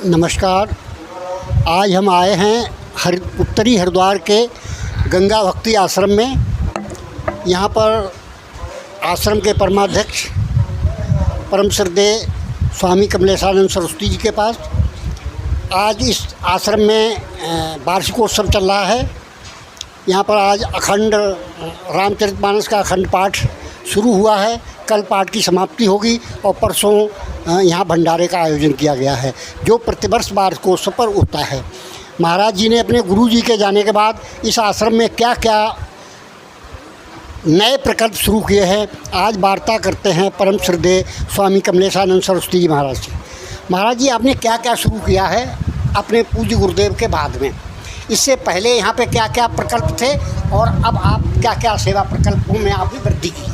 नमस्कार। आज हम आए हैं उत्तरी हरिद्वार के गंगा भक्ति आश्रम में। यहाँ पर आश्रम के परमाध्यक्ष परम श्रद्धेय स्वामी कमलेशानंद सरस्वती जी के पास आज इस आश्रम में वार्षिकोत्सव चल रहा है। यहाँ पर आज अखंड रामचरितमानस का अखंड पाठ शुरू हुआ है। कल पाठ की समाप्ति होगी और परसों यहाँ भंडारे का आयोजन किया गया है, जो प्रतिवर्ष वार्षिकोत्सव पर होता है। महाराज जी ने अपने गुरु जी के जाने के बाद इस आश्रम में क्या क्या नए प्रकल्प शुरू किए हैं, आज वार्ता करते हैं परम श्रद्धेय स्वामी कमलेशानंद सरस्वती जी महाराज जी। महाराज जी, आपने क्या क्या शुरू किया है अपने पूज्य गुरुदेव के बाद में? इससे पहले यहाँ पे क्या क्या प्रकल्प थे और अब आप क्या क्या सेवा प्रकल्पों में आपने वृद्धि की?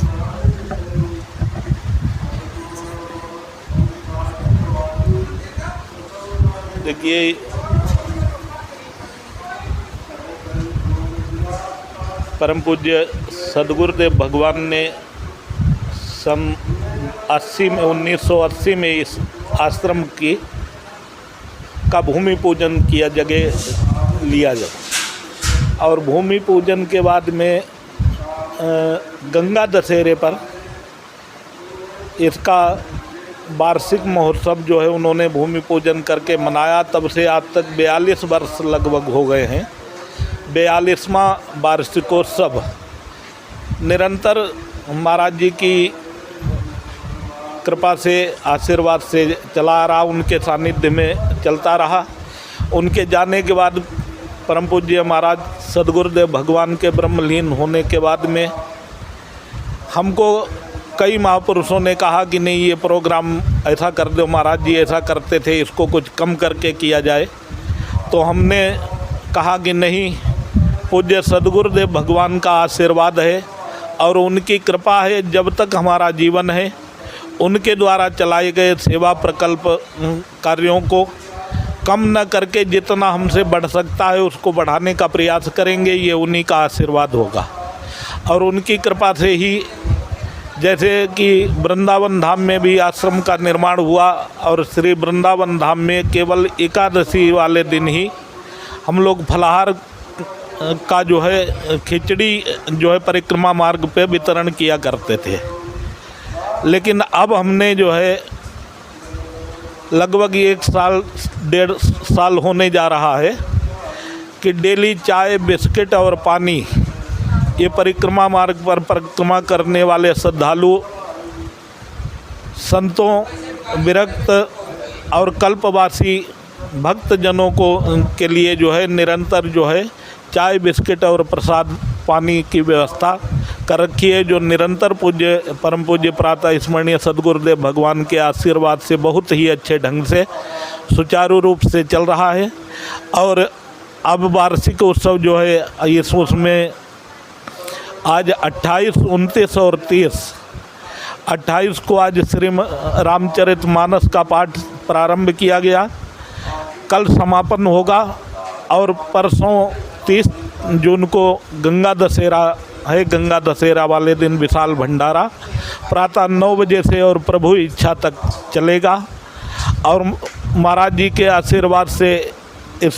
देखिए, परम पूज्य सदगुरुदेव भगवान ने सन 1980 में इस आश्रम का भूमि पूजन किया, जगह लिया जब, और भूमि पूजन के बाद में गंगा दशहरे पर इसका वार्षिक महोत्सव जो है उन्होंने भूमि पूजन करके मनाया। तब से आज तक 42 वर्ष लगभग हो गए हैं। 42वां वार्षिकोत्सव निरंतर महाराज जी की कृपा से, आशीर्वाद से चला रहा, उनके सानिध्य में चलता रहा। उनके जाने के बाद परम पूज्य महाराज सदगुरुदेव भगवान के ब्रह्मलीन होने के बाद में हमको कई महापुरुषों ने कहा कि नहीं, ये प्रोग्राम ऐसा कर दो, महाराज जी ऐसा करते थे, इसको कुछ कम करके किया जाए। तो हमने कहा कि नहीं, पूज्य सदगुरुदेव भगवान का आशीर्वाद है और उनकी कृपा है, जब तक हमारा जीवन है उनके द्वारा चलाए गए सेवा प्रकल्प कार्यों को कम न करके जितना हमसे बढ़ सकता है उसको बढ़ाने का प्रयास करेंगे। ये उन्हीं का आशीर्वाद होगा और उनकी कृपा से ही, जैसे कि वृंदावन धाम में भी आश्रम का निर्माण हुआ और श्री वृंदावन धाम में केवल एकादशी वाले दिन ही हम लोग फलाहार का जो है खिचड़ी जो है परिक्रमा मार्ग पे वितरण किया करते थे। लेकिन अब हमने जो है लगभग 1-1.5 साल होने जा रहा है कि डेली चाय, बिस्किट और पानी, ये परिक्रमा मार्ग पर परिक्रमा करने वाले श्रद्धालु संतों, विरक्त और कल्पवासी भक्तजनों के लिए जो है निरंतर जो है चाय, बिस्किट और प्रसाद पानी की व्यवस्था कर रखी है, जो निरंतर पूज्य परम पूज्य प्रातः स्मरणीय सदगुरुदेव भगवान के आशीर्वाद से बहुत ही अच्छे ढंग से सुचारू रूप से चल रहा है। और अब वार्षिक उत्सव जो है इस उसमें आज 28, 29 और 30, 28 को आज श्री रामचरितमानस का पाठ प्रारंभ किया गया, कल समापन होगा और परसों 30 जून को गंगा दशहरा है। गंगा दशहरा वाले दिन विशाल भंडारा प्रातः 9 बजे से और प्रभु इच्छा तक चलेगा। और महाराज जी के आशीर्वाद से इस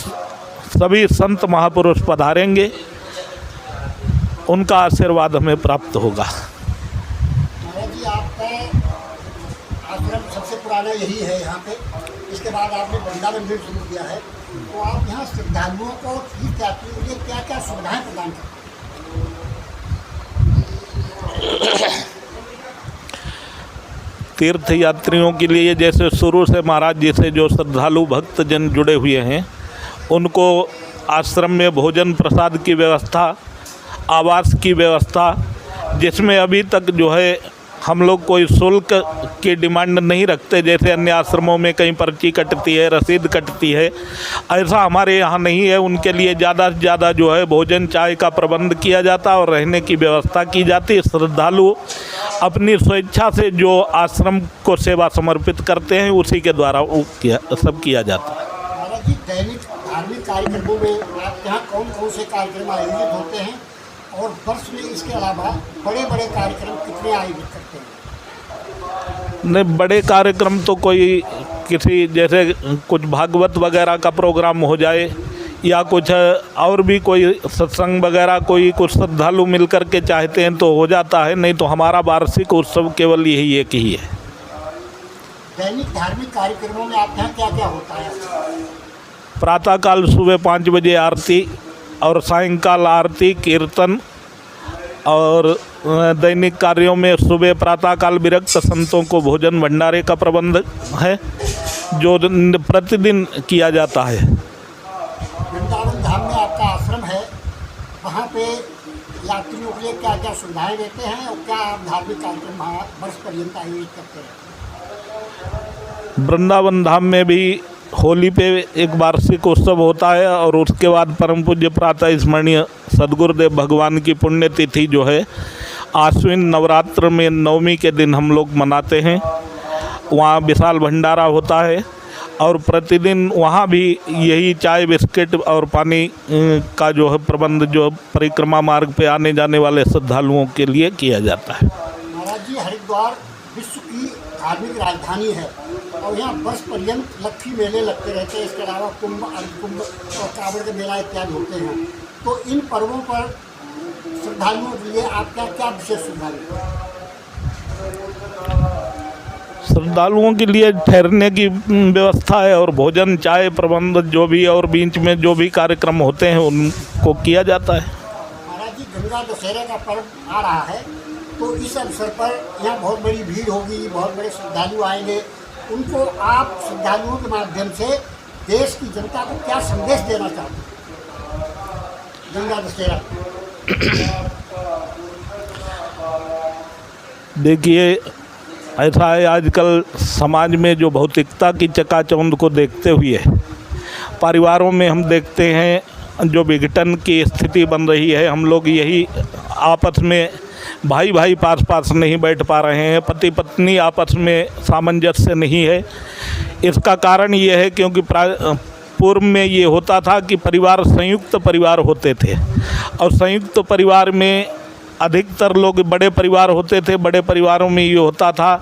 सभी संत महापुरुष पधारेंगे, उनका आशीर्वाद हमें प्राप्त होगा। महाराज जी, आपका आश्रम सबसे पुराना यही है यहाँ पे, इसके बाद आपने वृंदावन भी शुरू किया है, तो आप यहाँ श्रद्धालुओं को तीर्थयात्रियों के लिए क्या क्या सुविधाएं प्रदान करते हैं? तीर्थ यात्रियों के लिए जैसे शुरू से महाराज जी से जो श्रद्धालु भक्तजन जुड़े हुए हैं, उनको आश्रम में भोजन प्रसाद की व्यवस्था, आवास की व्यवस्था, जिसमें अभी तक जो है हम लोग कोई शुल्क की डिमांड नहीं रखते। जैसे अन्य आश्रमों में कहीं पर्ची कटती है, रसीद कटती है, ऐसा हमारे यहाँ नहीं है। उनके लिए ज़्यादा से ज़्यादा जो है भोजन चाय का प्रबंध किया जाता है और रहने की व्यवस्था की जाती है। श्रद्धालु अपनी स्वेच्छा से जो आश्रम को सेवा समर्पित करते हैं उसी के द्वारा सब किया जाता है। महाराज जी, दैनिक धार्मिक कार्यक्रमों में आप यहाँ कौन कौन से कार्यक्रम आयोजित होते हैं और वर्ष में इसके अलावा बड़े बड़े कार्यक्रम कितने आयोजित करते हैं? नहीं, बड़े कार्यक्रम तो कोई किसी जैसे कुछ भागवत वगैरह का प्रोग्राम हो जाए या कुछ और भी कोई सत्संग वगैरह कोई कुछ श्रद्धालु मिल कर के चाहते हैं तो हो जाता है, नहीं तो हमारा वार्षिक उत्सव केवल यही एक ही है। दैनिक धार्मिक कार्यक्रमों में आपके यहाँ क्या क्या होता है? प्रातःकाल सुबह 5 बजे आरती और सायंकाल आरती कीर्तन, और दैनिक कार्यों में सुबह प्रातःकाल विरक्त संतों को भोजन भंडारे का प्रबंध है जो प्रतिदिन किया जाता है। वृंदावन धाम में आपका आश्रम है, वहाँ पे यात्रियों के लिए क्या क्या सुविधाएं देते हैं और क्या आप धार्मिक कार्यक्रम वहाँ वर्ष पर्यंत आयोजित करते हैं? वृंदावन धाम में भी होली पे एक वार्षिक उत्सव होता है और उसके बाद परम पूज्य प्रातः स्मरणीय सदगुरुदेव भगवान की पुण्यतिथि जो है आश्विन नवरात्र में नवमी के दिन हम लोग मनाते हैं। वहाँ विशाल भंडारा होता है और प्रतिदिन वहाँ भी यही चाय बिस्किट और पानी का जो है प्रबंध जो परिक्रमा मार्ग पे आने जाने वाले श्रद्धालुओं के लिए किया जाता है। महाराज जी, हरिद्वार विश्व की धार्मिक राजधानी है और यहाँ वर्ष पर्यंत लक्ष्मी मेले लगते रहते हैं। इसके अलावा कुंभ, अर्धकुंभ और कांवड़ के मेला इत्यादि होते हैं। तो इन पर्वों पर श्रद्धालुओं के लिए आपका क्या विशेष सुविधा है? श्रद्धालुओं के लिए ठहरने की व्यवस्था है और भोजन चाय प्रबंध जो भी और बीच में जो भी कार्यक्रम होते हैं उनको किया जाता है। महाराज जी, गंगा दशहरा का पर्व आ रहा है, तो इस अवसर पर यहाँ बहुत बड़ी भीड़ होगी, बहुत बड़े श्रद्धालु आएंगे। उनको आप श्रद्धालुओं के माध्यम से देश की जनता को क्या संदेश देना चाहते हैं गंगा दशहरा? देखिए, ऐसा है आजकल समाज में जो भौतिकता की चकाचौंध को देखते हुए परिवारों में हम देखते हैं जो विघटन की स्थिति बन रही है। हम लोग यही आपस में भाई भाई पास पास नहीं बैठ पा रहे हैं, पति पत्नी आपस में सामंजस्य नहीं है। इसका कारण ये है क्योंकि पूर्व में ये होता था कि परिवार संयुक्त परिवार होते थे और संयुक्त परिवार में अधिकतर लोग बड़े परिवार होते थे। बड़े परिवारों में ये होता था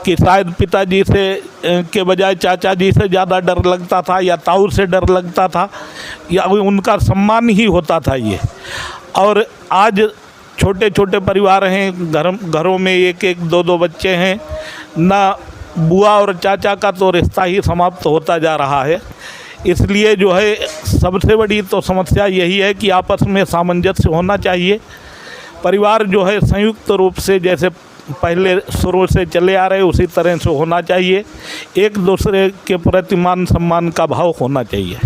कि शायद पिताजी से के बजाय चाचा जी से ज़्यादा डर लगता था या ताऊ से डर लगता था या उनका सम्मान ही होता था ये। और आज छोटे छोटे परिवार हैं, घरों में एक एक दो दो बच्चे हैं, ना बुआ और चाचा का तो रिश्ता ही समाप्त होता जा रहा है। इसलिए जो है सबसे बड़ी तो समस्या यही है कि आपस में सामंजस्य होना चाहिए। परिवार जो है संयुक्त रूप से जैसे पहले शुरू से चले आ रहे उसी तरह से होना चाहिए। एक दूसरे के प्रति मान सम्मान का भाव होना चाहिए।